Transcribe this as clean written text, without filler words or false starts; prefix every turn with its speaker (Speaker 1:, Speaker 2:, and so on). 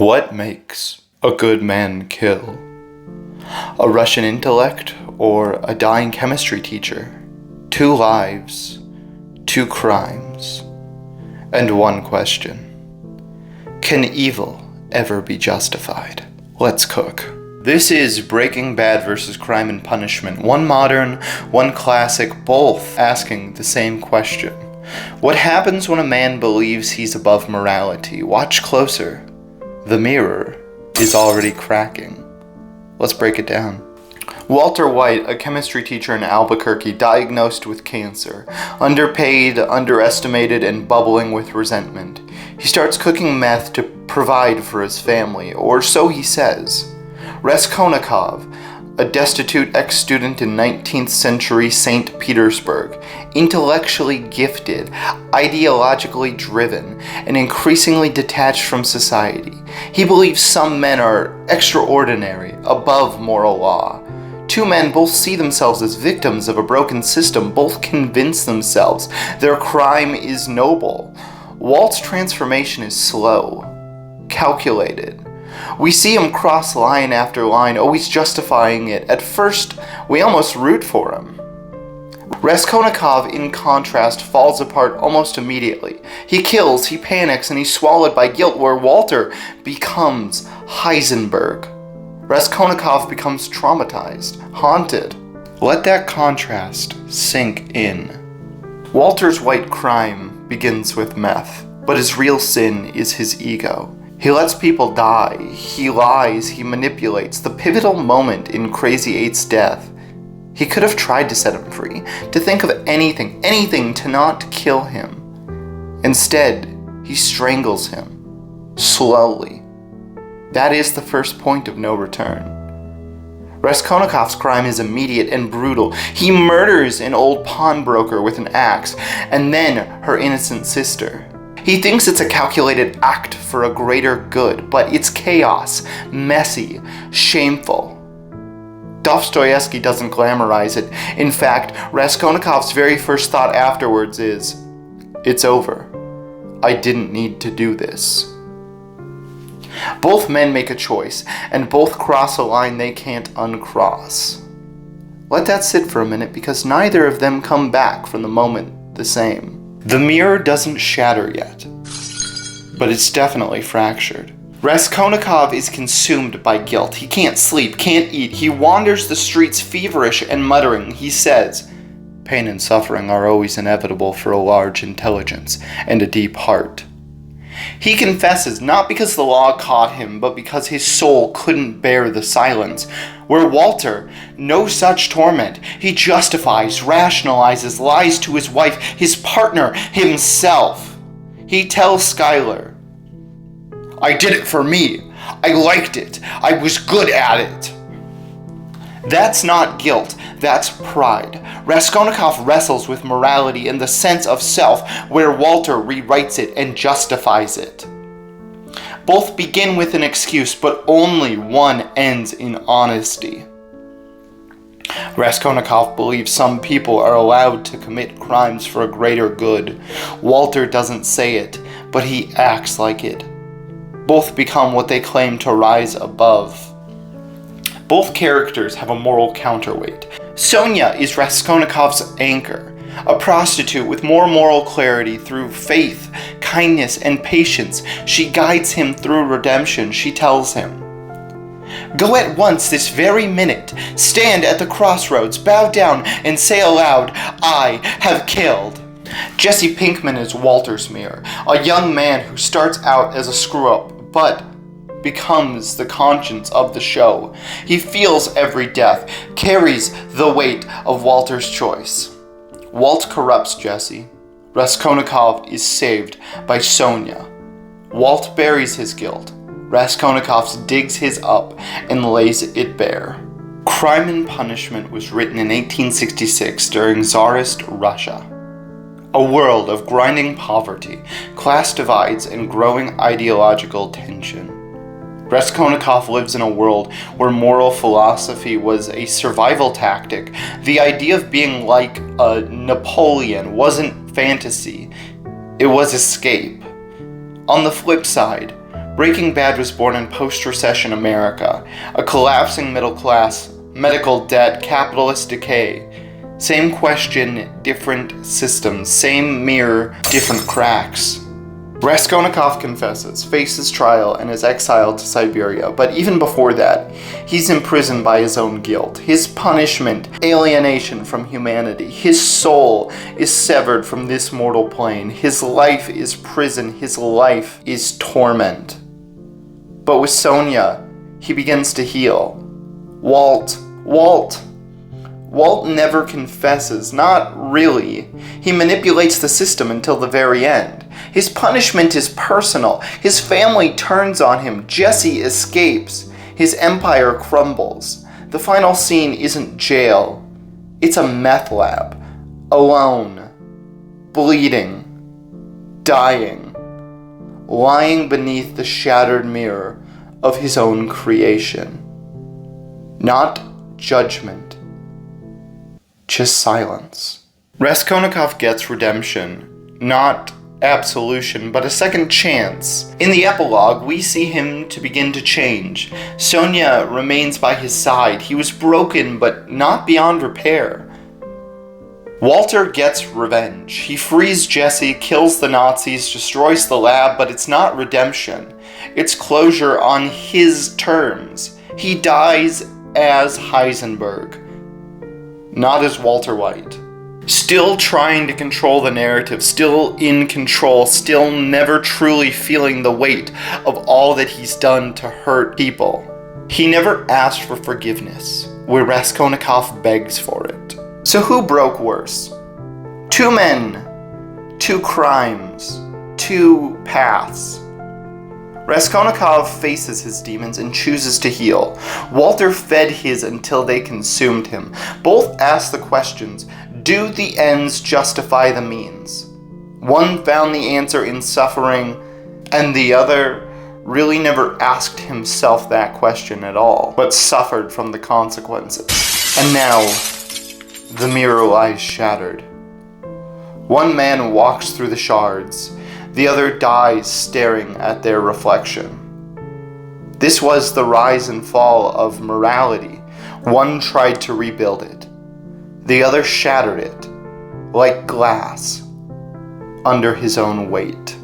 Speaker 1: What makes a good man kill? A Russian intellect or a dying chemistry teacher? 2 lives, 2 crimes, and 1 question. Can evil ever be justified? Let's cook. This is Breaking Bad versus Crime and Punishment. One modern, one classic, both asking the same question. What happens when a man believes he's above morality? Watch closer. The mirror is already cracking. Let's break it down. Walter White, a chemistry teacher in Albuquerque, diagnosed with cancer. Underpaid, underestimated, and bubbling with resentment. He starts cooking meth to provide for his family, or so he says. Raskolnikov, a destitute ex-student in 19th century St. Petersburg, intellectually gifted, ideologically driven, and increasingly detached from society. He believes some men are extraordinary, above moral law. 2 men both see themselves as victims of a broken system, both convince themselves their crime is noble. Walt's transformation is slow, calculated. We see him cross line after line, always justifying it. At first, we almost root for him. Raskolnikov, in contrast, falls apart almost immediately. He kills, he panics, and he's swallowed by guilt, where Walter becomes Heisenberg. Raskolnikov becomes traumatized, haunted. Let that contrast sink in. Walter's white crime begins with meth, but his real sin is his ego. He lets people die, he lies, he manipulates. The pivotal moment in Crazy 8's death, he could have tried to set him free, to think of anything to not kill him. Instead, he strangles him, slowly. That is the first point of no return. Raskolnikov's crime is immediate and brutal. He murders an old pawnbroker with an axe, and then her innocent sister. He thinks it's a calculated act for a greater good, but it's chaos, messy, shameful. Dostoevsky doesn't glamorize it. In fact, Raskolnikov's very first thought afterwards is, "It's over. I didn't need to do this." Both men make a choice, and both cross a line they can't uncross. Let that sit for a minute, because neither of them come back from the moment the same. The mirror doesn't shatter yet, but it's definitely fractured. Raskolnikov is consumed by guilt. He can't sleep, can't eat. He wanders the streets feverish and muttering. He says, "Pain and suffering are always inevitable for a large intelligence and a deep heart." He confesses not because the law caught him, but because his soul couldn't bear the silence. Where Walter, no such torment. He justifies, rationalizes, lies to his wife, his partner, himself. He tells Skylar, "I did it for me. I liked it. I was good at it." That's not guilt, that's pride. Raskolnikov wrestles with morality and the sense of self, where Walter rewrites it and justifies it. Both begin with an excuse, but only one ends in honesty. Raskolnikov believes some people are allowed to commit crimes for a greater good. Walter doesn't say it, but he acts like it. Both become what they claim to rise above. Both characters have a moral counterweight. Sonia is Raskolnikov's anchor, a prostitute with more moral clarity through faith, kindness, and patience. She guides him through redemption. She tells him, "Go at once this very minute. Stand at the crossroads, bow down, and say aloud, 'I have killed.'" Jesse Pinkman is Walter's mirror, a young man who starts out as a screw-up, but becomes the conscience of the show. He feels every death, carries the weight of Walter's choice. Walt corrupts Jesse. Raskolnikov is saved by Sonia. Walt buries his guilt. Raskolnikov digs his up and lays it bare. Crime and Punishment was written in 1866 during Tsarist Russia. A world of grinding poverty, class divides, and growing ideological tension. Raskolnikov lives in a world where moral philosophy was a survival tactic. The idea of being like a Napoleon wasn't fantasy, it was escape. On the flip side, Breaking Bad was born in post-recession America, a collapsing middle class, medical debt, capitalist decay. Same question, different systems. Same mirror, different cracks. Raskolnikov confesses, faces trial, and is exiled to Siberia. But even before that, he's imprisoned by his own guilt. His punishment, alienation from humanity. His soul is severed from this mortal plane. His life is prison. His life is torment. But with Sonia, he begins to heal. Walt never confesses, not really. He manipulates the system until the very end. His punishment is personal. His family turns on him. Jesse escapes. His empire crumbles. The final scene isn't jail. It's a meth lab. Alone. Bleeding. Dying. Lying beneath the shattered mirror of his own creation. Not judgment. Just silence. Raskolnikov gets redemption. Not absolution, but a second chance. In the epilogue, we see him to begin to change. Sonia remains by his side. He was broken, but not beyond repair. Walter gets revenge. He frees Jesse, kills the Nazis, destroys the lab, but it's not redemption. It's closure on his terms. He dies as Heisenberg, not as Walter White. Still trying to control the narrative, still in control, still never truly feeling the weight of all that he's done to hurt people. He never asked for forgiveness, where Raskolnikov begs for it. So who broke worse? Two men, two crimes, two paths. Raskolnikov faces his demons and chooses to heal. Walter fed his until they consumed him. Both asked the questions, do the ends justify the means? One found the answer in suffering, and the other really never asked himself that question at all, but suffered from the consequences. And now, the mirror lies shattered. One man walks through the shards. The other dies staring at their reflection. This was the rise and fall of morality. One tried to rebuild it. The other shattered it, like glass, under his own weight.